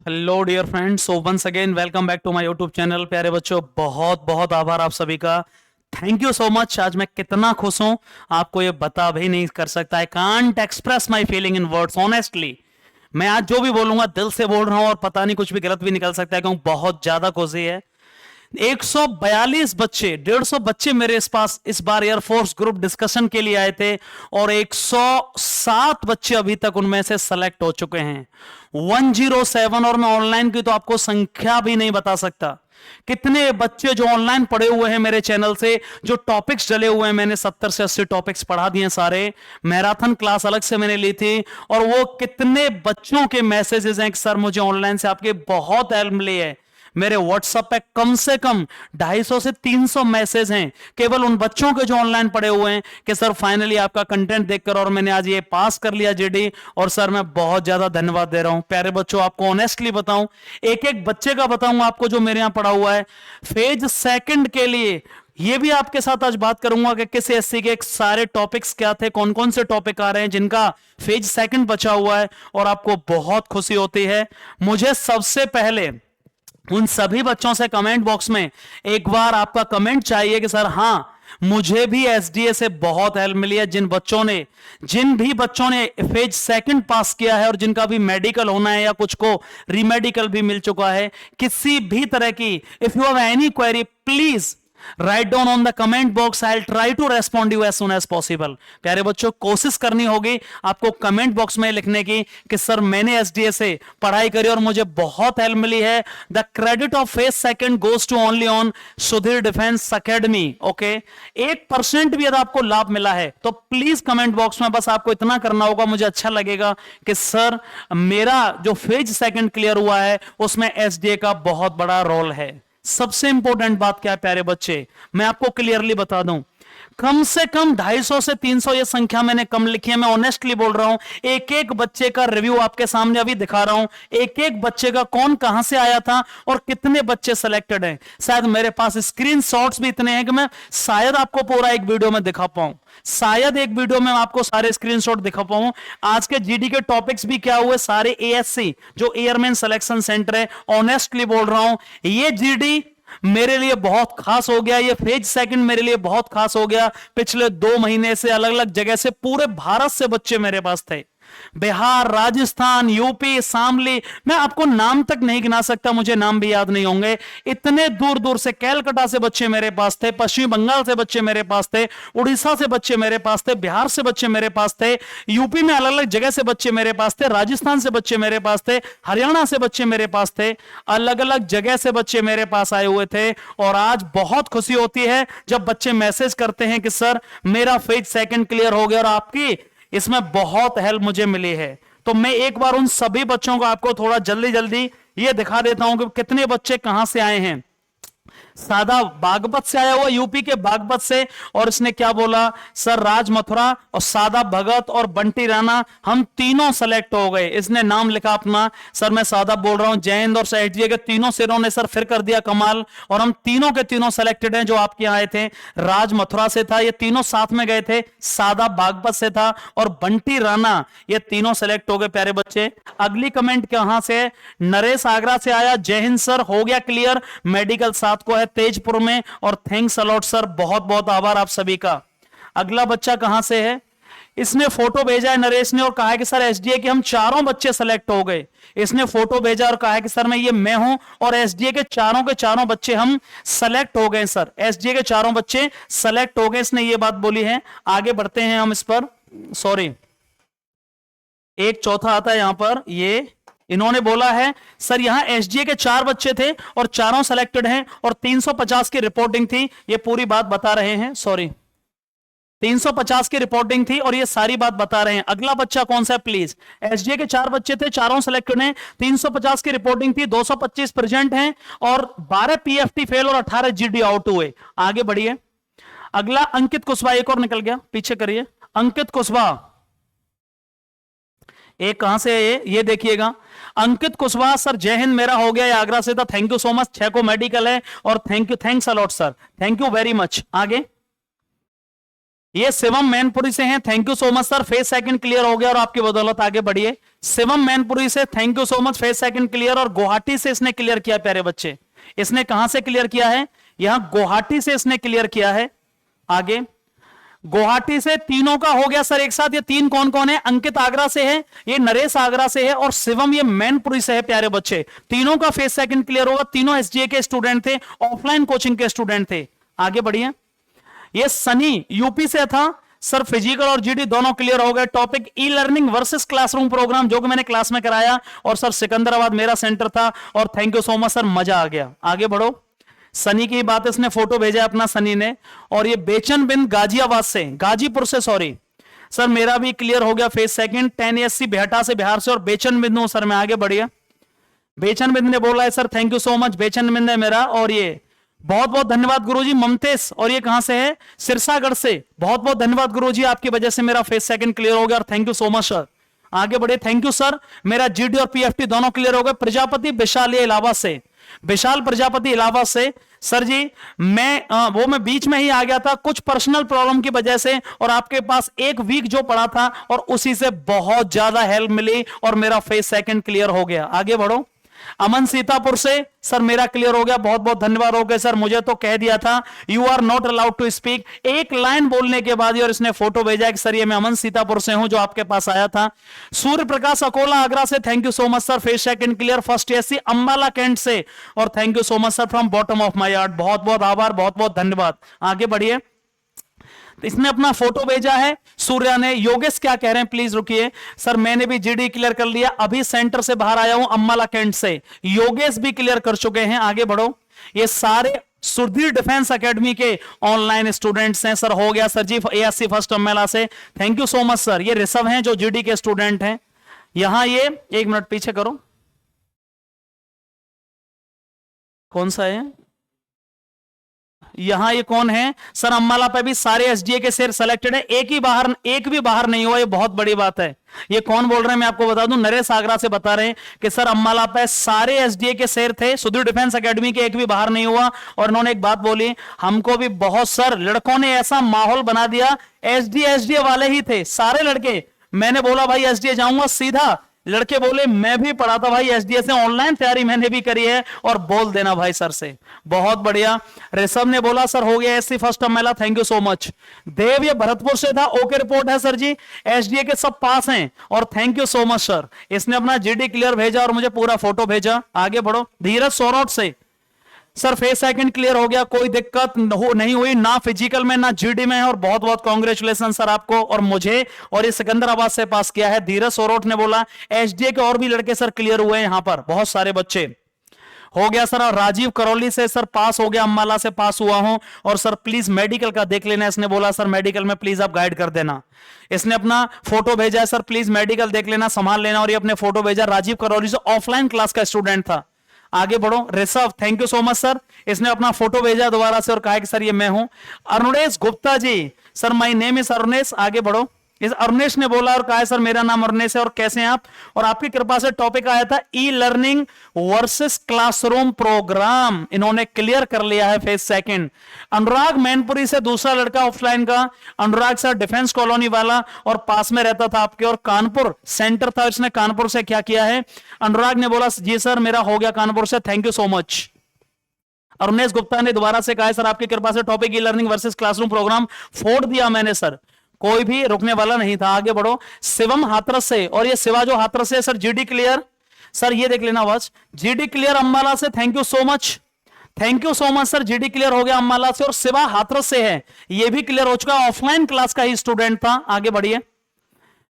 Hello dear friends, so once again welcome back to my YouTube channel. प्यारे बच्चों, बहुत बहुत आभार आप सभी का। Thank you so much. आज मैं कितना खुश हूं आपको ये बता भी नहीं कर सकता। I can't express my feeling in words honestly. मैं आज जो भी बोलूंगा दिल से बोल रहा हूं और पता नहीं कुछ भी गलत भी निकल सकता है क्योंकि बहुत ज्यादा खुशी है। 142 बच्चे, 150 बच्चे मेरे पास इस बार एयरफोर्स ग्रुप डिस्कशन के लिए आए थे और 107 बच्चे अभी तक उनमें से सेलेक्ट हो चुके हैं। 107। और मैं ऑनलाइन की तो आपको संख्या भी नहीं बता सकता। कितने बच्चे जो ऑनलाइन पढ़े हुए हैं मेरे चैनल से, जो टॉपिक्स डले हुए हैं, मैंने 70 से 80 टॉपिक्स पढ़ा दिए सारे। मैराथन क्लास अलग से मैंने ली थी। और वो कितने बच्चों के मैसेजेस हैं कि सर मुझे ऑनलाइन से आपके बहुत हेल्प मिली है। मेरे व्हाट्सएप पे कम से कम 250 से 300 मैसेज हैं केवल उन बच्चों के जो ऑनलाइन पढ़े हुए हैं कि सर फाइनली आपका कंटेंट देखकर और मैंने आज ये पास कर लिया जीडी। और सर मैं बहुत ज्यादा धन्यवाद दे रहा हूं। प्यारे बच्चों, आपको ऑनेस्टली बताऊं, एक एक बच्चे का बताऊंगा आपको जो मेरे यहां पढ़ा हुआ है फेज सेकंड के लिए। ये भी आपके साथ आज बात करूंगा कि किस एससी के सारे टॉपिक्स क्या थे, कौन कौन से टॉपिक आ रहे हैं जिनका फेज सेकंड बचा हुआ है। और आपको बहुत खुशी होती है। मुझे सबसे पहले उन सभी बच्चों से कमेंट बॉक्स में एक बार आपका कमेंट चाहिए कि सर हाँ, मुझे भी एसडीए से बहुत हेल्प मिली है। जिन भी बच्चों ने फेज सेकंड पास किया है और जिनका भी मेडिकल होना है या कुछ को रीमेडिकल भी मिल चुका है, किसी भी तरह की if you have any query please write down on the comment box. I try to respond you as soon as possible. प्यारे बच्चों, कोशिश करनी होगी आपको कमेंट बॉक्स में लिखने की कि सर मैंने एसडीए से पढ़ाई करी और मुझे बहुत हेल्प मिली है। The credit of phase second goes to only on Sudhir defence academy. Okay, 1% भी अगर आपको लाभ मिला है तो प्लीज कमेंट बॉक्स में बस आपको इतना करना होगा। मुझे अच्छा लगेगा कि सर मेरा जो फेज सेकंड क्लियर हुआ है उसमें एसडीए का बहुत बड़ा रोल है। सबसे इंपॉर्टेंट बात क्या है प्यारे बच्चे, मैं आपको क्लियरली बता दूं, कम से कम 250 से 300 ये संख्या मैंने कम लिखी है। मैं ऑनेस्टली बोल रहा हूं। एक एक बच्चे का रिव्यू आपके सामने अभी दिखा रहा हूं। एक एक बच्चे का कौन कहां से आया था और कितने बच्चे सिलेक्टेड हैं। शायद मेरे पास स्क्रीनशॉट्स भी इतने हैं कि मैं शायद आपको पूरा एक वीडियो में दिखा पाऊं। शायद एक वीडियो में आपको सारे स्क्रीनशॉट दिखा पाऊं। आज के जीडी के टॉपिक्स भी क्या हुए, सारे एएससी जो एयरमैन सिलेक्शन सेंटर है, ऑनेस्टली बोल रहा हूं, ये जीडी मेरे लिए बहुत खास हो गया। ये फेज सेकंड मेरे लिए बहुत खास हो गया। पिछले 2 महीने से अलग अलग जगह से पूरे भारत से बच्चे मेरे पास थे। बिहार, राजस्थान, यूपी, शामली, मैं आपको नाम तक नहीं गिना सकता, मुझे नाम भी याद नहीं होंगे। इतने दूर दूर से, कैलकाटा से बच्चे मेरे पास थे, पश्चिम बंगाल से बच्चे मेरे पास थे, उड़ीसा से बच्चे मेरे पास थे, बिहार से बच्चे मेरे पास थे, यूपी में अलग अलग जगह से बच्चे मेरे पास थे, राजस्थान से बच्चे मेरे पास थे, हरियाणा से बच्चे मेरे पास थे। अलग अलग जगह से बच्चे मेरे पास आए हुए थे। और आज बहुत खुशी होती है जब बच्चे मैसेज करते हैं कि सर मेरा फेज सेकंड क्लियर हो गया और आपकी इसमें बहुत हेल्प मुझे मिली है। तो मैं एक बार उन सभी बच्चों को आपको थोड़ा जल्दी जल्दी ये दिखा देता हूं कि कितने बच्चे कहां से आए हैं। सादा बागपत से आया हुआ, यूपी के बागपत से। और इसने क्या बोला, सर राज मथुरा और सादा भगत और बंटी राणा हम तीनों सेलेक्ट हो गए। इसने नाम लिखा अपना। सर मैं सादा बोल रहा हूं, जय हिंद और एसडीए के तीनों शेरों ने सर फिर कर दिया कमाल। और हम तीनों के तीनों सेलेक्टेड हैं जो आपके यहां आए थे। राज मथुरा से था, ये तीनों साथ में गए थे। सादा बागपत से था और बंटी राणा, ये तीनों सेलेक्ट हो गए। प्यारे बच्चे, अगली कमेंट कहां से है, नरेश आगरा से आया, जय हिंद सर, हो गया क्लियर, मेडिकल साथ को है तेजपुर में। और थैंक्स अलॉट सर, बहुत बहुत आभार आप सभी का। अगला बच्चा कहां से है, इसने फोटो भेजा है नरेश ने और कहा है कि सर एसडीए के हम चारों बच्चे सेलेक्ट हो गए। इसने फोटो भेजा और कहा है कि सर मैं हूं और एसडीए के चारों बच्चे हम सेलेक्ट हो गए। सर एसडीए के चारों बच्चे सेलेक्ट हो गए, इसने ये बात बोली है। आगे बढ़ते हैं हम इस पर। सॉरी, एक चौथा आता है यहां पर। ये इन्होंने बोला है सर यहां एसडीए के 4 बच्चे थे और चारों सेलेक्टेड हैं और 350 की रिपोर्टिंग थी। ये पूरी बात बता रहे हैं। सॉरी, 350 की रिपोर्टिंग थी और ये सारी बात बता रहे हैं। अगला बच्चा कौन सा है प्लीज, एसडीए के 4 बच्चे थे, चारों सेलेक्टेड हैं, 350 की रिपोर्टिंग थी, 225 प्रेजेंट हैं और 12 पीएफटी फेल और 18 जीडी आउट हुए। आगे बढ़िए। अगला अंकित कुशवाहा, एक और निकल गया, पीछे करिए। अंकित कुशवाहा एक कहां से है, ये देखिएगा। अंकित कुशवाहा सर जय हिंद, मेरा हो गया, आगरा से था, थैंक यू सो मच। 6 को मेडिकल है और thanks a lot sir, thank you very much. आगे ये शिवम मैनपुरी से हैं, thank you so much sir, phase second clear हो गया और आपकी बदौलत आगे बढ़िए। शिवम मैनपुरी से thank you so much, phase second clear. और गुवाहाटी से इसने क्लियर किया प्यारे बच्चे, इसने कहां से क्लियर किया है, यहां गुवाहाटी से इसने क्लियर किया है। आगे गुवाहाटी से तीनों का हो गया सर एक साथ। ये तीन कौन कौन है, अंकित आगरा से है, ये नरेश आगरा से है और शिवम ये मैनपुरी से है प्यारे बच्चे। तीनों का फेज सेकंड क्लियर होगा, तीनों एसडीए के स्टूडेंट थे, ऑफलाइन कोचिंग के स्टूडेंट थे। आगे बढ़िए, ये सनी यूपी से था सर, फिजिकल और जीडी दोनों क्लियर हो गए। Topic e learning versus classroom program, जो कि मैंने क्लास में कराया, और सर सिकंदराबाद मेरा सेंटर था, और thank you so much sir, मजा आ गया। आगे बढ़ो, सनी की बात इसने फोटो भेजा अपना सनी ने। और ये बेचन बिन गाजियाबाद से, गाजीपुर से सॉरी सर, मेरा भी क्लियर हो गया फेज सेकंड। 10 बेहटा से, बिहार से, और बेचन बिंद हूं सर मैं। आगे बढ़िए, बेचन बिंद ने बोला है sir thank you so much, बेचन बिंद है मेरा। और ये बहुत बहुत धन्यवाद गुरुजी ममतेश, और ये कहां से है, सिरसागढ़ से। बहुत बहुत धन्यवाद गुरुजी, आपकी वजह से मेरा फेज सेकंड क्लियर हो गया, और thank you so much sir. आगे बढ़े, थैंक यू सर, मेरा जीडी और पीएफटी दोनों क्लियर हो गए। प्रजापति विशाल इलाहाबाद से, विशाल प्रजापति इलाहाबाद से सर जी, मैं बीच में ही आ गया था कुछ पर्सनल प्रॉब्लम की वजह से, और आपके पास एक वीक जो पड़ा था और उसी से बहुत ज्यादा हेल्प मिली और मेरा फेज सेकंड क्लियर हो गया। आगे बढ़ो, अमन सीतापुर से सर मेरा क्लियर हो गया, बहुत बहुत धन्यवाद हो गया सर। मुझे तो कह दिया था you are not allowed to speak, एक लाइन बोलने के बाद ही, और इसने फोटो भेजा कि सर ये मैं अमन सीतापुर से हूं जो आपके पास आया था। सूर्य प्रकाश अकोला आगरा से, thank you so much sir, phase second clear. First AC Ambala cantt से, और thank you so much sir from bottom of my heart, बहुत बहुत आभार, बहुत बहुत धन्यवाद। आगे बढ़िए, इसने अपना फोटो भेजा है सूर्या ने। योगेश क्या कह रहे हैं प्लीज रुकिए सर, मैंने भी जीडी क्लियर कर लिया, अभी सेंटर से बाहर आया हूं अम्बाला कैंट से। योगेश भी क्लियर कर चुके हैं। आगे बढ़ो, ये सारे सुधीर डिफेंस एकेडमी के ऑनलाइन स्टूडेंट्स हैं सर। हो गया सर जी, एएससी फर्स्ट अम्बाला से, thank you so much sir. ये ऋषभ हैं जो जीडी के स्टूडेंट हैं। यहां ये एक मिनट पीछे करो, कौन सा है यहां, ये कौन है सर, अम्बाला पे भी सारे एसडीए के शेर सेलेक्टेड है, एक भी बाहर नहीं हुआ, ये बहुत बड़ी बात है। ये कौन बोल रहे हैं मैं आपको बता दूं, नरेश आगरा से बता रहे हैं कि सर अम्बाला पे सारे एसडीए के शेर थे, सुधीर डिफेंस एकेडमी के एक भी बाहर नहीं हुआ। और इन्होंने एक बात बोली, हमको भी बहुत सर लड़कों ने ऐसा माहौल बना दिया, एसडीए वाले ही थे सारे लड़के। मैंने बोला भाई एसडीए जाऊंगा सीधा, लड़के बोले मैं भी पढ़ा था भाई एसडीए से, ऑनलाइन तैयारी मैंने भी करी है, और बोल देना भाई सर से, बहुत बढ़िया। ऋषभ ने बोला सर हो गया SC first Ambala, thank you so much. Dev ये भरतपुर से था, ओके रिपोर्ट है सर जी, एसडीए के सब पास हैं, और thank you so much sir. इसने अपना जीडी क्लियर भेजा और मुझे पूरा फोटो भेजा। आगे बढ़ो, धीरज सोरौट से सर फेज सेकंड क्लियर हो गया, कोई दिक्कत नहीं हुई ना फिजिकल में ना जीडी में, और बहुत बहुत कांग्रेचुलेशन सर आपको और मुझे। और ये सिकंदराबाद से पास किया है। धीरज सोरौट ने बोला एसडीए के और भी लड़के सर क्लियर हुए हैं, यहां पर बहुत सारे बच्चे हो गया सर। और राजीव करौली से सर पास हो गया, अम्बाला से पास हुआ हूं, और सर प्लीज मेडिकल का देख लेना। इसने बोला सर मेडिकल में प्लीज आप गाइड कर देना। इसने अपना फोटो भेजा है सर, प्लीज मेडिकल देख लेना, संभाल लेना। और ये अपने फोटो भेजा, राजीव करौली से ऑफलाइन क्लास का स्टूडेंट था। आगे बढ़ो, Rishabh thank you so much sir, इसने अपना फोटो भेजा दोबारा से और कहा कि सर ये मैं हूं। Arunesh Gupta ji sir, my name is Arunesh. आगे बढ़ो, इस अरुणेश ने बोला और कहा सर मेरा नाम अरुणेश है, और कैसे हैं आप, और आपकी कृपा से टॉपिक आया था e learning versus classroom program, इन्होंने क्लियर कर लिया है फेज सेकंड। अनुराग मैनपुरी से दूसरा लड़का ऑफलाइन का, अनुराग सर डिफेंस कॉलोनी वाला, और पास में रहता था आपके, और कानपुर सेंटर था, इसने कानपुर से क्या किया है, अनुराग ने बोला जी सर मेरा हो गया कानपुर से, thank you so much. Arunesh Gupta ने दोबारा से कहा सर आपकी कृपा से topic e learning versus classroom program, फोड़ दिया मैंने सर, कोई भी रुकने वाला नहीं था। आगे बढ़ो, शिवम हाथरस से, और ये शिवा जो हाथरस से सर जीडी क्लियर, सर ये देख लेना आवाज, जीडी क्लियर अम्बाला से, thank you so much, thank you so much sir. GD clear हो गया अम्बाला से, और शिवा हाथरस से है, ये भी क्लियर हो चुका, ऑफलाइन क्लास का ही स्टूडेंट था। आगे बढ़िए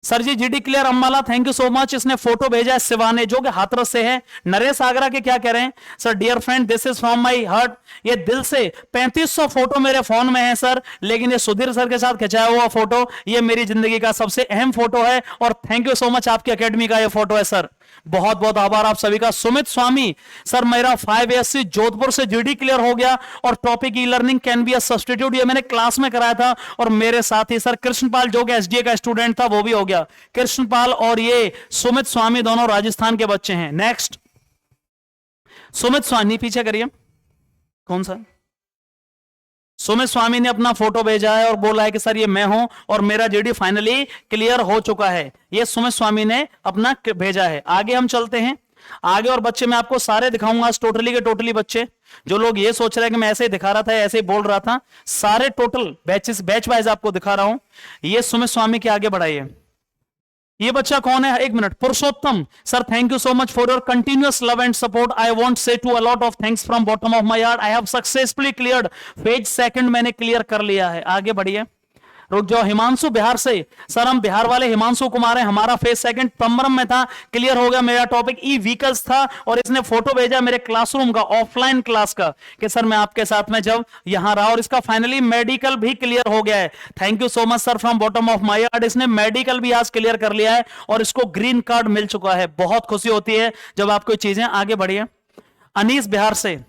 sir ji, GD clear Ambala, thank you so much. इसने फोटो भेजा है शिवा ने, जो कि हाथरस से है। नरेश आगरा के क्या कह रहे हैं sir, dear friend this is from my heart, ये दिल से 3500 फोटो मेरे फोन में है सर, लेकिन ये सुधीर सर के साथ खिंचाया हुआ फोटो, ये मेरी जिंदगी का सबसे अहम फोटो है, और थैंक यू सो मच आपकी एकेडमी का ये फोटो है सर, बहुत बहुत आभार आप सभी का। सुमित स्वामी सर, मेरा 5SC जोधपुर से जीडी क्लियर हो गया, और topic e learning can be a substitute, ये मैंने क्लास में कराया था, और मेरे साथ ही सर कृष्णपाल जो कि एसडीए का स्टूडेंट था वो भी हो गया। कृष्णपाल और ये सुमित स्वामी दोनों राजस्थान के बच्चे हैं। नेक्स्ट, सुमित स्वामी पीछे करिए, कौन सा सुमित स्वामी ने अपना फोटो भेजा है और बोला है कि सर ये मैं हूं और मेरा जीडी फाइनली क्लियर हो चुका है। ये सुमित स्वामी ने अपना भेजा है। आगे हम चलते हैं आगे, और बच्चे मैं आपको सारे दिखाऊंगा आज, टोटली के टोटली बच्चे। जो लोग ये सोच रहे हैं कि मैं ऐसे ही दिखा रहा था, ऐसे ही बोल रहा था, सारे टोटल बैच वाइज आपको दिखा रहा हूं। ये सुमित स्वामी के आगे बढ़ाइए। ये बच्चा कौन है? एक minute. Purushottam sir, thank you so much for your continuous love and support. I want say to a lot of thanks from bottom of my heart. I have successfully cleared phase second, मैंने clear कर लिया है। आगे बढ़िए, रुक जाओ। हिमांशु बिहार से, sir हम बिहार वाले हिमांशु कुमार है, हमारा फेज सेकंड पंबरम में था, क्लियर हो गया। मेरा टॉपिक ई व्हीकल्स था और इसने फोटो भेजा मेरे क्लासरूम का, ऑफलाइन क्लास का, कि सर मैं आपके साथ में जब यहां रहा, और इसका फाइनली मेडिकल भी क्लियर हो गया है। Thank you so much sir from bottom of my heart. इसने मेडिकल भी आज क्लियर कर लिया है और इसको ग्रीन कार्ड मिल चुका है। बहुत खुशी होती है जब आपको चीजें। आगे बढ़िए। अनीस बिहार से,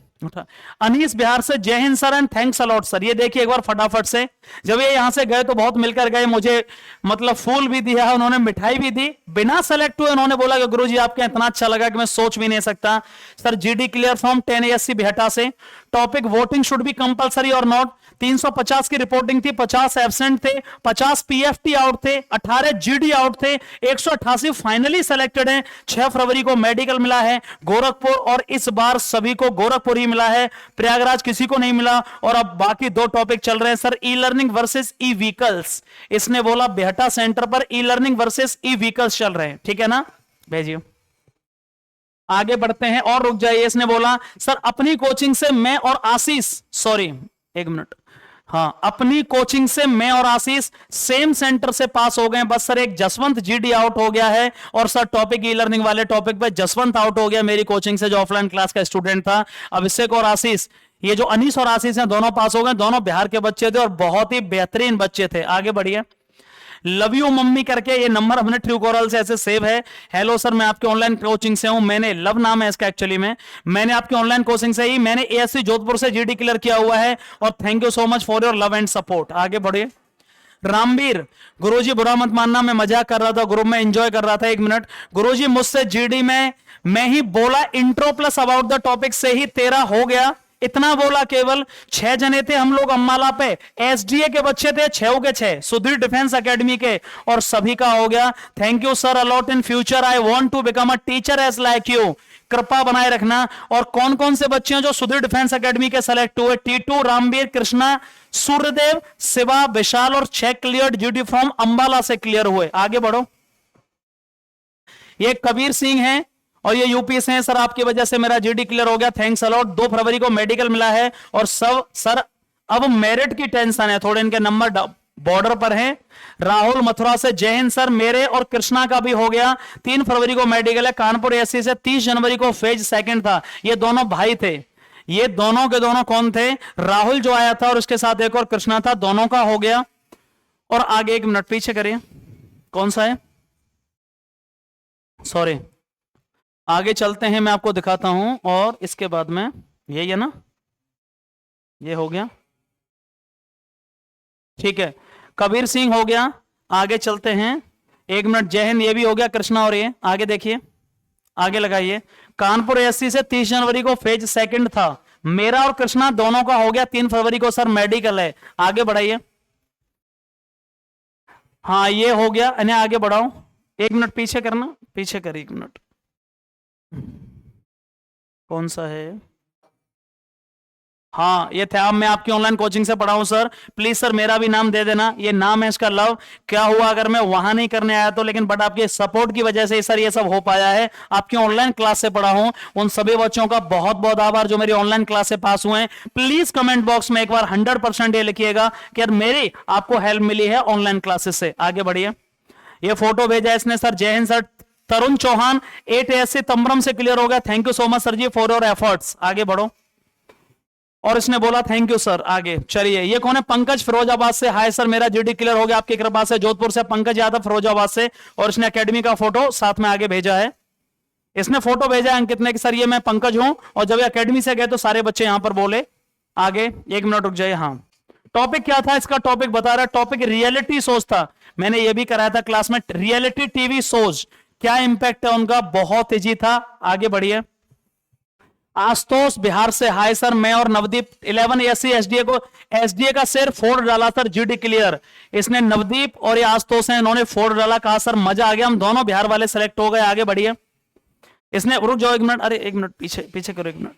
अनीस बिहार से, जय Hind sir and thanks a lot sir. ये देखिए एक बार फटाफट से, जब ये यहां से गए तो बहुत मिलकर गए, मुझे मतलब फूल भी दिया, उन्होंने मिठाई भी दी। बिना सेलेक्ट हुए उन्होंने बोला कि गुरुजी आपके इतना अच्छा लगा कि मैं सोच भी नहीं सकता। Sir GD clear from 10 ASC Bihta से। Topic voting should be compulsory और नॉट। 350 की रिपोर्टिंग थी, 50 एब्सेंट थे, 50 पीएफटी आउट थे, 18 जीडी आउट थे, 188 फाइनली सेलेक्टेड हैं। 6 फरवरी को मेडिकल मिला है गोरखपुर, और इस बार सभी को गोरखपुर ही मिला है, प्रयागराज किसी को नहीं मिला। और अब बाकी 2 टॉपिक चल रहे हैं सर, ई लर्निंग वर्सेस ई व्हीकल्स। इसने बोला बेहटा सेंटर पर ई लर्निंग वर्सेस ई व्हीकल्स चल रहे हैं, ठीक है ना, भेजिए। आगे बढ़ते हैं, और रुक जाइए। इसने बोला सर अपनी कोचिंग से मैं और आशीष, सॉरी एक मिनट, हाँ अपनी कोचिंग से मैं और आशीष सेम सेंटर से पास हो गए, बस सर एक जसवंत जीडी आउट हो गया है। और सर टॉपिक ई लर्निंग वाले टॉपिक पे जसवंत आउट हो गया मेरी कोचिंग से, जो ऑफलाइन क्लास का स्टूडेंट था। अभिषेक और आशीष, ये जो अनीस और आशीष हैं, दोनों पास हो गए। दोनों बिहार के बच्चे थे और बहुत ही बेहतरीन बच्चे थे। आगे बढ़िए। लव यू मम्मी करके ये नंबर हमने ट्रूकॉलर से ऐसे सेव है। हेलो सर मैं आपके ऑनलाइन कोचिंग से हूं, मैंने लव नाम है इसका एक्चुअली में, मैंने आपकी ऑनलाइन कोचिंग से ही मैंने एएससी जोधपुर से जीडी क्लियर किया हुआ है, और thank you so much for your love and support. आगे बढ़िए। रामवीर, गुरुजी बुरा मत मानना, मैं मजाक कर रहा था, ग्रुप में एंजॉय कर रहा था। 1 मिनट। गुरुजी मुझसे जीडी में मैं ही बोला intro plus about the topic से ही 13 हो गया, इतना बोला। केवल 6 जने थे हम लोग अम्बाला पे, एसडीए के बच्चे थे 6 के 6, सुधीर डिफेंस एकेडमी के, और सभी का हो गया। Thank you sir a lot. In future I want to become a teacher as like you, कृपा बनाए रखना। और कौन कौन से बच्चे हैं जो सुधीर डिफेंस एकेडमी के सेलेक्ट हुए? टीटू, रामवीर, कृष्णा, सूर्यदेव, शिवा, विशाल, और 6 क्लियर जीडी फ्रॉम अंबाला से क्लियर हुए। आगे बढ़ो। ये कबीर सिंह है और ये यूपी से हैं। सर आपकी वजह से मेरा जीडी क्लियर हो गया, थैंक्स अलॉट। 2 फरवरी को मेडिकल मिला है, और सब सर अब मेरिट की टेंशन है, थोड़े इनके नंबर बॉर्डर पर हैं। राहुल मथुरा से, जय हिंद सर, मेरे और कृष्णा का भी हो गया। 3 फरवरी को मेडिकल है कानपुर एससी से, 30 जनवरी को फेज सेकंड था। ये दोनों भाई थे, ये दोनों के दोनों कौन थे? राहुल जो आया था और उसके साथ एक और कृष्णा था, दोनों का हो गया। और आगे 1 मिनट पीछे करिए, कौन सा है, सॉरी आगे चलते हैं, मैं आपको दिखाता हूं। और इसके बाद में यही है ना, ये हो गया, ठीक है। कबीर सिंह हो गया। आगे चलते हैं, 1 मिनट। जय हिंद, ये भी हो गया कृष्णा। और ये आगे देखिए, आगे लगाइए। कानपुर एससी से 30 जनवरी को फेज सेकंड था, मेरा और कृष्णा दोनों का हो गया। 3 फरवरी को सर मेडिकल है। आगे बढ़ाइए। हाँ ये हो गया, इन्हें आगे बढ़ाओ। 1 मिनट पीछे करना, पीछे करिए 1 मिनट। कौन सा है? हाँ ये थे। अब मैं आपकी ऑनलाइन कोचिंग से पढ़ा हूं सर, प्लीज सर मेरा भी नाम दे देना। ये नाम है इसका लव। क्या हुआ अगर मैं वहां नहीं करने आया तो, लेकिन बट आपके सपोर्ट की वजह से सर ये सब हो पाया है। आपकी ऑनलाइन क्लास से पढ़ा हूं, उन सभी बच्चों का बहुत बहुत आभार जो मेरी ऑनलाइन क्लास से पास हुए हैं। प्लीज कमेंट बॉक्स में एक बार 100% ये लिखिएगा कि यार मेरी आपको हेल्प मिली है ऑनलाइन क्लासेस से। आगे बढ़िए। ये फोटो भेजा इसने sir, Jai Hind sir. Tarun Chauhan 8 ASC Tambaram से क्लियर हो गया, thank you so much sir ji for your efforts. आगे बढ़ो। और इसने बोला थैंक यू सर। आगे चलिए, ये कौन है? पंकज फिरोजाबाद से, हाय सर मेरा जीडी क्लियर हो गया आपकी कृपा से। जोधपुर से पंकज यादव फिरोजाबाद से, और इसने एकेडमी का फोटो साथ में आगे भेजा है। इसने फोटो भेजा है अंकित ने कि सर ये मैं पंकज हूं, और जब एकेडमी से गए तो सारे बच्चे यहां पर बोले। आगे 1 मिनट रुक जाइए। हाँ टॉपिक क्या था इसका? टॉपिक बता रहा है, टॉपिक रियलिटी शोज था। मैंने ये भी कराया था क्लास में, रियलिटी टीवी शोज क्या इंपैक्ट है उनका, बहुत तेजी था। आगे बढ़िए। आशुतोष बिहार से, हाय सर, मैं और नवदीप 11 एससी एसडीए को, एसडीए का शेर 4 डाला सर, जीडी क्लियर। इसने नवदीप और ये आशुतोष हैं, इन्होंने 4 डाला, कहा सर मजा आ गया, हम दोनों बिहार वाले सेलेक्ट हो गए, आगे बढ़िए। इसने, रुक जाओ 1 मिनट, अरे 1 मिनट पीछे पीछे करो 1 मिनट।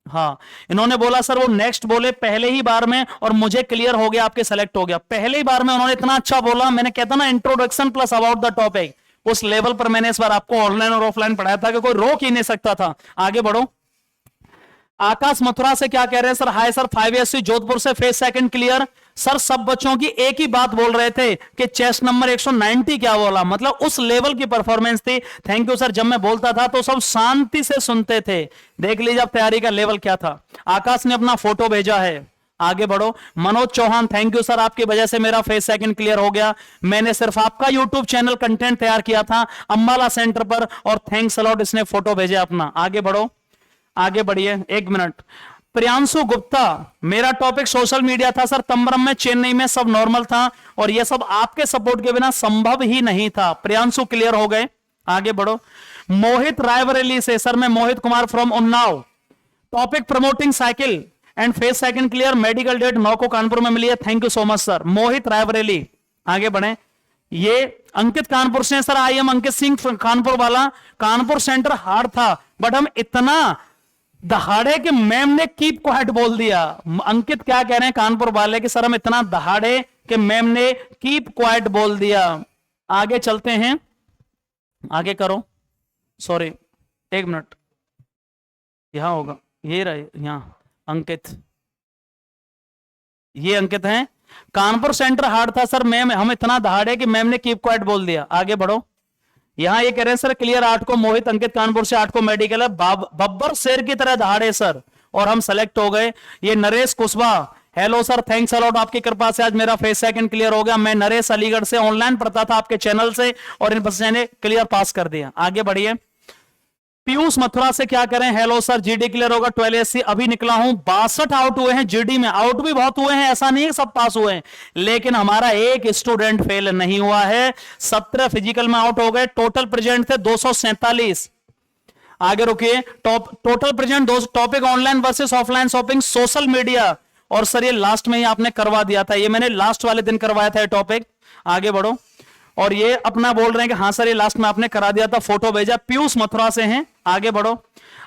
हाँ, इन्होंने बोला सर वो नेक्स्ट बोले पहले ही बार में और मुझे क्लियर हो गया, आपके सेलेक्ट हो गया पहले ही बार में। उन्होंने इतना अच्छा बोला, मैंने कहता ना introduction plus about the topic, उस लेवल पर मैंने इस बार आपको ऑनलाइन और ऑफलाइन पढ़ाया था कि कोई रोक ही नहीं सकता था। आगे बढ़ो। आकाश मथुरा से क्या कह रहे हैं sir, hi sir, 5SC Jodhpur से फेज सेकंड क्लियर। सर सब बच्चों की एक ही बात बोल रहे थे कि चेस्ट नंबर 190 क्या बोला, मतलब उस लेवल की परफॉर्मेंस थी। थैंक यू सर, जब मैं बोलता था तो सब शांति से सुनते थे। देख लीजिए अब तैयारी का लेवल क्या था। आकाश ने अपना फोटो भेजा है, आगे बढ़ो। Manoj Chauhan, thank you sir, आपकी वजह से मेरा फेज सेकंड क्लियर हो गया, मैंने सिर्फ आपका यूट्यूब चैनल कंटेंट तैयार किया था अंबाला सेंटर पर, और थैंक्स अलॉट, इसने फोटो भेजा अपना। आगे बढ़ो, आगे बढ़िए 1 मिनट। प्रियांशु गुप्ता, मेरा टॉपिक सोशल मीडिया था सर, तंबरम में, चेन्नई में, सब नॉर्मल था और यह सब आपके सपोर्ट के बिना संभव ही नहीं था। प्रियांशु क्लियर हो गए, आगे बढ़ो। मोहित रायबरेली से, सर मैं Mohit Kumar from Unnao, topic promoting cycle and phase second clear, medical date 9 को कानपुर में मिली है। Thank you so much sir, Mohit Raebareli. आगे बढ़े। ये अंकित कानपुर से, sir I am Ankit Singh Kanpur वाला, कानपुर सेंटर हार्ड था बट हम इतना दहाड़े कि मैम ने कीप क्वाइट बोल दिया। अंकित क्या कह रहे हैं कानपुर वाले कि सर हम इतना दहाड़े कि मैम ने कीप क्वाइट बोल दिया। आगे चलते हैं, आगे करो, सॉरी 1 मिनट, यहां होगा, ये रहे यहां अंकित, ये अंकित हैं। कानपुर सेंटर हार्ड था सर, मैम हम इतना दहाड़े कि मैम ने कीप क्वाइट बोल दिया। आगे बढ़ो। यहां ये कह रहे हैं सर क्लियर 8 को, मोहित अंकित कानपुर से, 8 को मेडिकल है, बब्बर शेर की तरह दहाड़े सर, और हम सेलेक्ट हो गए। ये Naresh Kushwaha, hello sir, thanks a lot, आपकी कृपा से आज मेरा फेज सेकंड क्लियर हो गया। मैं नरेश अलीगढ़ से ऑनलाइन पढ़ता था आपके चैनल से और इन बच्चे ने क्लियर पास कर दिया। आगे बढ़िए। पीयूष मथुरा से क्या करें, हेलो सर, जीडी क्लियर होगा, 12SC अभी निकला हूं, 62 आउट हुए हैं जीडी में, आउट भी बहुत हुए हैं, ऐसा नहीं है सब पास हुए हैं, लेकिन हमारा एक स्टूडेंट फेल नहीं हुआ है। 17 फिजिकल में आउट हो गए, टोटल प्रेजेंट थे 247। आगे रुकिए। टोटल प्रेजेंट, दो topic online versus offline shopping, social media, और सर ये लास्ट में ही आपने करवा दिया था, ये मैंने लास्ट वाले दिन करवाया था ये टॉपिक। आगे बढ़ो। और ये अपना बोल रहे हैं कि हाँ सर ये लास्ट में आपने करा दिया था, फोटो भेजा, पीयूष मथुरा से हैं। आगे बढ़ो।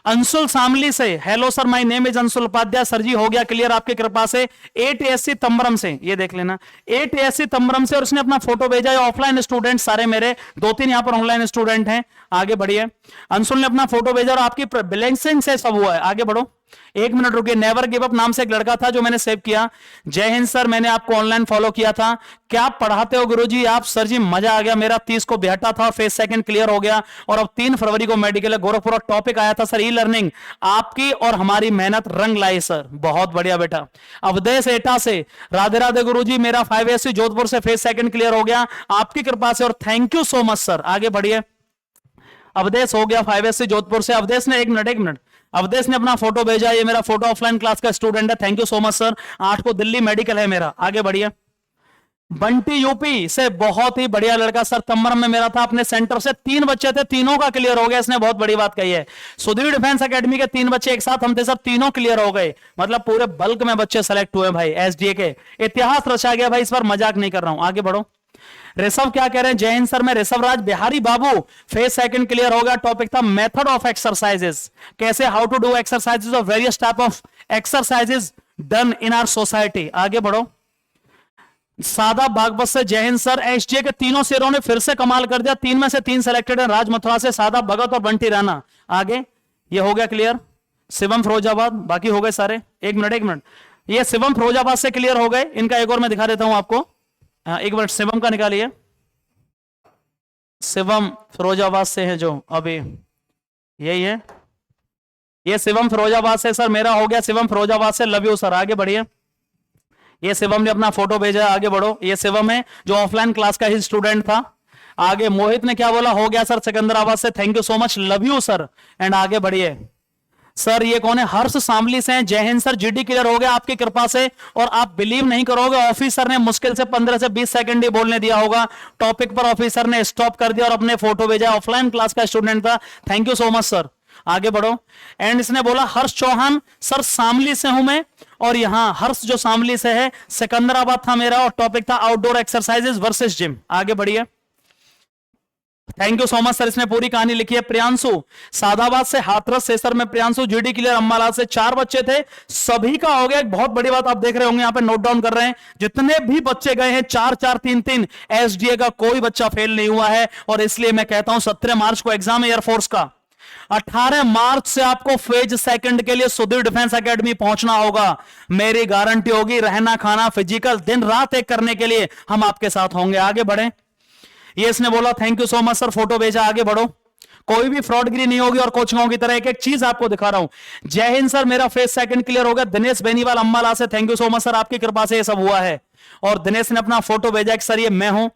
अंशुल शामली से, hello sir, my name is Anshul Upadhyay, sir ji हो गया क्लियर आपकी कृपा से। 8SC तंबरम से, ये देख लेना, 8SC तंबरम से, और इसने अपना फोटो भेजा है। ऑफलाइन स्टूडेंट सारे मेरे, 2-3 यहां पर ऑनलाइन स्टूडेंट हैं। आगे बढ़िए। अंशुल ने अपना फोटो भेजा और आपकी ब्लैंसिंग से सब हुआ है। आगे बढ़ो। 1 मिनट रुकिए। नेवर गिव अप नाम से एक लड़का था जो मैंने सेव किया। जय हिंद सर, मैंने आपको ऑनलाइन फॉलो किया था, क्या पढ़ाते हो गुरुजी आप? सर जी मजा आ गया, मेरा 30 को बेहटा था, फेज सेकंड क्लियर हो गया और अब 3 फरवरी को मेडिकल है गोरखपुर। टॉपिक आया था सर ई लर्निंग, आपकी और हमारी मेहनत रंग लाई सर, बहुत बढ़िया बेटा। अवधेश एटा से, राधे राधे गुरुजी, मेरा 5SC जोधपुर से फेज सेकंड क्लियर हो गया आपकी कृपा से और thank you so much sir. आगे बढ़िए। अवधेश हो गया 5SC जोधपुर से। अवधेश ने 1 मिनट, अवधेश ने अपना फोटो भेजा, ये मेरा फोटो ऑफलाइन क्लास का स्टूडेंट है, thank you so much sir. 8 को दिल्ली मेडिकल है मेरा। आगे बढ़िए। बंटी यूपी से, बहुत ही बढ़िया लड़का सर, तंबरम में मेरा था, अपने सेंटर से 3 बच्चे थे, तीनों का क्लियर हो गया, इसने बहुत बड़ी बात कही है। सुधीर डिफेंस एकेडमी के 3 बच्चे एक साथ हम थे सर, तीनों क्लियर हो गए, मतलब पूरे बल्क में बच्चे सेलेक्ट हुए भाई। एसडीए के इतिहास रचा गया भाई, इस बार मजाक नहीं कर रहा हूं। आगे बढ़ो। ऋषभ क्या कह रहे हैं, जय हिंद सर, मैं Rishabh Raj Bihari Babu, phase second clear हो गया। टॉपिक था मेथड ऑफ एक्सरसाइजेस, कैसे, how to do exercises of various type of exercises done in our society. आगे बढ़ो। सादा बागपत से, जय हिंद सर, एसडीए के तीनों शेरों ने फिर से कमाल कर दिया, 3 में से 3 सेलेक्टेड है। राज मथुरा से, सादा भगत और बंटी राणा। आगे ये हो गया क्लियर। शिवम फिरोजाबाद, बाकी हो गए सारे। 1 मिनट, ये शिवम फिरोजाबाद से क्लियर हो गए, इनका एक और मैं दिखा देता हूं आपको। 1 मिनट, शिवम का निकालिए। शिवम फिरोजाबाद से है जो अभी, यही है, ये शिवम फिरोजाबाद से सर, मेरा हो गया शिवम फिरोजाबाद से, लव यू सर। आगे बढ़िए। ये शिवम ने अपना फोटो भेजा, आगे बढ़ो। ये शिवम है जो ऑफलाइन क्लास का ही स्टूडेंट था। आगे मोहित ने क्या बोला, हो गया सर सिकंदराबाद से, thank you so much, love you sir. And आगे बढ़िए। सर ये कौन है, हर्ष शामली से हैं, जय हिंद सर, जीडी क्लियर हो गया आपकी कृपा से। और आप बिलीव नहीं करोगे, ऑफिसर ने मुश्किल से 15 से 20 सेकंड ही बोलने दिया होगा, टॉपिक पर ऑफिसर ने स्टॉप कर दिया और अपने फोटो भेजा। ऑफलाइन क्लास का स्टूडेंट था, thank you so much sir. आगे बढ़ो। एंड इसने बोला हर्ष चौहान सर शामली से हूं मैं, और यहां हर्ष जो शामली से है, सिकंदराबाद था मेरा और टॉपिक था आउटडोर एक्सरसाइजेस वर्सेस जिम। आगे बढ़िए। Thank you so much sir, इसने पूरी कहानी लिखी है। प्रियांशु सादाबाद से, हाथरस से सर मैं प्रियांशु, जीडी क्लियर अम्बालाल से। 4 बच्चे थे, सभी का हो गया। एक बहुत बड़ी बात आप देख रहे होंगे यहाँ पे, नोट डाउन कर रहे हैं, जितने भी बच्चे गए हैं 4-4 3-3, एसडीए का कोई बच्चा फेल नहीं हुआ है। और इसलिए मैं कहता हूं 17 मार्च को एग्जाम है एयरफोर्स का। 18 मार्च से आपको फेज सेकंड के लिए सुधीर डिफेंस एकेडमी पहुंचना होगा। मेरी गारंटी होगी, रहना खाना फिजिकल दिन रात एक करने के लिए हम आपके साथ होंगे। आगे बढ़े। ये इसने बोला thank you so much sir, photo भेजा। आगे बढ़ो। कोई भी फ्रॉडगिरी नहीं होगी और कोचिंगों की तरह एक एक चीज आपको दिखा रहा हूं। जय हिंद सर, मेरा फेज सेकंड क्लियर हो गया। दिनेश बेनीवाल अम्बाला से, thank you so much sir, आपकी कृपा से ये सब हुआ है। और दिनेश ने अपना फोटो भेजा कि सर ये मैं हूं।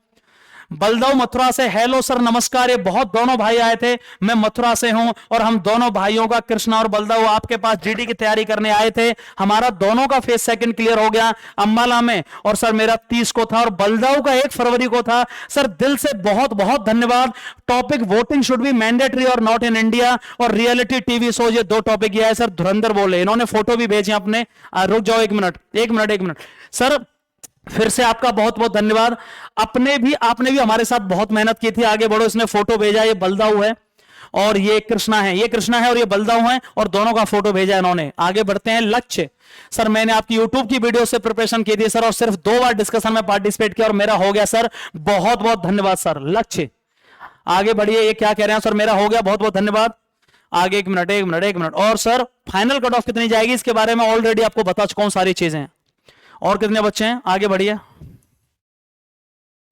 बलदाऊ मथुरा से, हेलो सर नमस्कार। ये बहुत दोनों भाई आए थे, मैं मथुरा से हूं और हम दोनों भाइयों का, कृष्णा और बलदाऊ, आपके पास जीडी की तैयारी करने आए थे। हमारा दोनों का फेज सेकंड क्लियर हो गया अंबाला में, और सर मेरा 30 को था और बलदाऊ का 1 फरवरी को था। सर दिल से बहुत बहुत धन्यवाद। Topic voting should be mandatory और नॉट इन इंडिया, और रियलिटी टीवी शो, ये 2 टॉपिक ये है सर। धुरंधर बोले, इन्होंने फोटो भी भेजे अपने। रुक जाओ एक मिनट सर, फिर से आपका बहुत बहुत धन्यवाद। आपने भी हमारे साथ बहुत मेहनत की थी। आगे बढ़ो। इसने फोटो भेजा, ये बलदाऊ है और ये कृष्णा है, ये कृष्णा है और ये बलदाऊ है, और दोनों का फोटो भेजा इन्होंने। आगे बढ़ते हैं। लक्ष्य सर, मैंने आपकी यूट्यूब की वीडियो से प्रिपरेशन की थी सर, और सिर्फ 2 बार डिस्कशन में पार्टिसिपेट किया और मेरा हो गया सर। बहुत बहुत धन्यवाद सर। लक्ष्य आगे बढ़िए। ये क्या कह रहे हैं सर, मेरा हो गया, बहुत बहुत धन्यवाद। आगे एक मिनट। और सर फाइनल कट ऑफ कितनी जाएगी इसके बारे में ऑलरेडी आपको बता चुका हूं सारी चीजें। और कितने बच्चे हैं, आगे बढ़िए।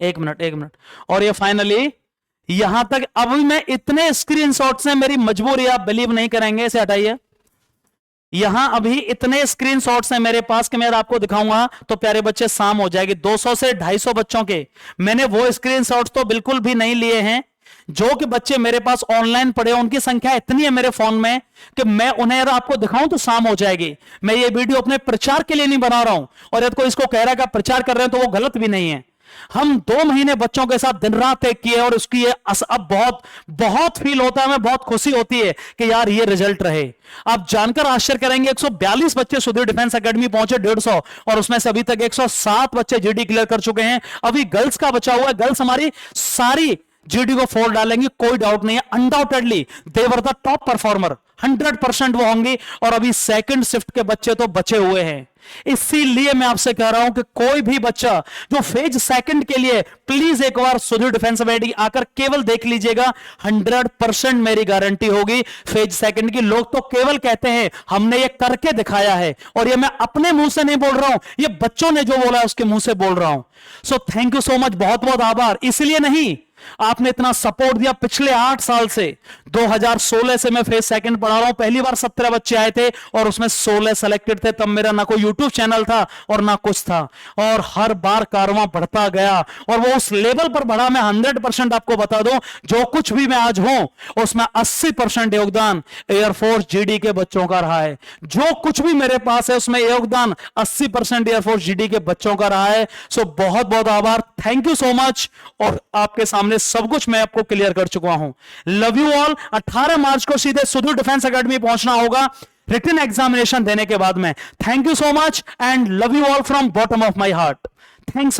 एक मिनट। और ये फाइनली यहां तक, अभी मैं इतने स्क्रीनशॉट्स हैं, मेरी मजबूरी, आप बिलीव नहीं करेंगे, इसे हटाइए। यहां अभी इतने स्क्रीनशॉट्स हैं मेरे पास कि मैं आपको दिखाऊंगा तो प्यारे बच्चे शाम हो जाएगी। 200 से 250 बच्चों के मैंने वो स्क्रीनशॉट्स तो बिल्कुल भी नहीं लिए हैं जो कि बच्चे मेरे पास ऑनलाइन पढ़े। उनकी संख्या इतनी है मेरे फोन में कि मैं उन्हें अगर आपको दिखाऊं तो शाम हो जाएगी। मैं ये वीडियो अपने प्रचार के लिए नहीं बना रहा हूं, और यदि कोई इसको कह रहा है कि प्रचार कर रहे हैं तो वो गलत भी नहीं है। हम 2 महीने बच्चों के साथ दिन रात एक किए, और उसकी ये अब बहुत बहुत फील होता है, हमें बहुत खुशी होती है कि यार ये रिजल्ट रहे। आप जानकर आश्चर्य करेंगे, 142 बच्चे सुधीर डिफेंस एकेडमी पहुंचे, 150, और उसमें से अभी तक 107 बच्चे जीडी क्लियर कर चुके हैं। अभी गर्ल्स का बचा हुआ है। गर्ल्स हमारी सारी जीडी को फोड़ डालेंगे, कोई डाउट नहीं है। Undoubtedly they are the top performer, 100% वो होंगी। और अभी सेकंड शिफ्ट के बच्चे तो बचे हुए हैं। इसीलिए मैं आपसे कह रहा हूं कि कोई भी बच्चा जो फेज सेकंड के लिए, प्लीज एक बार सुधीर डिफेंस एकेडमी आकर केवल देख लीजिएगा। 100% मेरी गारंटी होगी फेज सेकंड की। लोग तो केवल कहते हैं, हमने ये करके दिखाया है, और ये मैं अपने मुंह से नहीं बोल रहा हूं, ये बच्चों ने जो बोला है उसके मुंह से बोल रहा हूं। So thank you so much, बहुत बहुत आभार। इसलिए नहीं, आपने इतना सपोर्ट दिया पिछले 8 साल से। 2016 से मैं फेज सेकंड पढ़ा रहा हूं। पहली बार 17 बच्चे आए थे और उसमें 16 सेलेक्टेड थे। तब मेरा ना कोई यूट्यूब चैनल था और ना कुछ था, और हर बार कारवां बढ़ता गया, और वो उस लेवल पर बढ़ा। मैं 100% आपको बता दूं, जो कुछ भी मैं आज हूं उसमें 80% योगदान एयरफोर्स जीडी के बच्चों का रहा है। जो कुछ भी मेरे पास है उसमें योगदान 80% एयरफोर्स जीडी के बच्चों का रहा है। सो बहुत बहुत आभार, थैंक यू सो मच। और आपके सामने सब कुछ मैं आपको क्लियर कर चुका हूं। Love you all. 18 मार्च को सीधे सुधीर डिफेंस एकेडमी पहुंचना होगा रिटन एग्जामिनेशन देने के बाद में। Thank you so much and love you all from bottom of my heart. Thanks.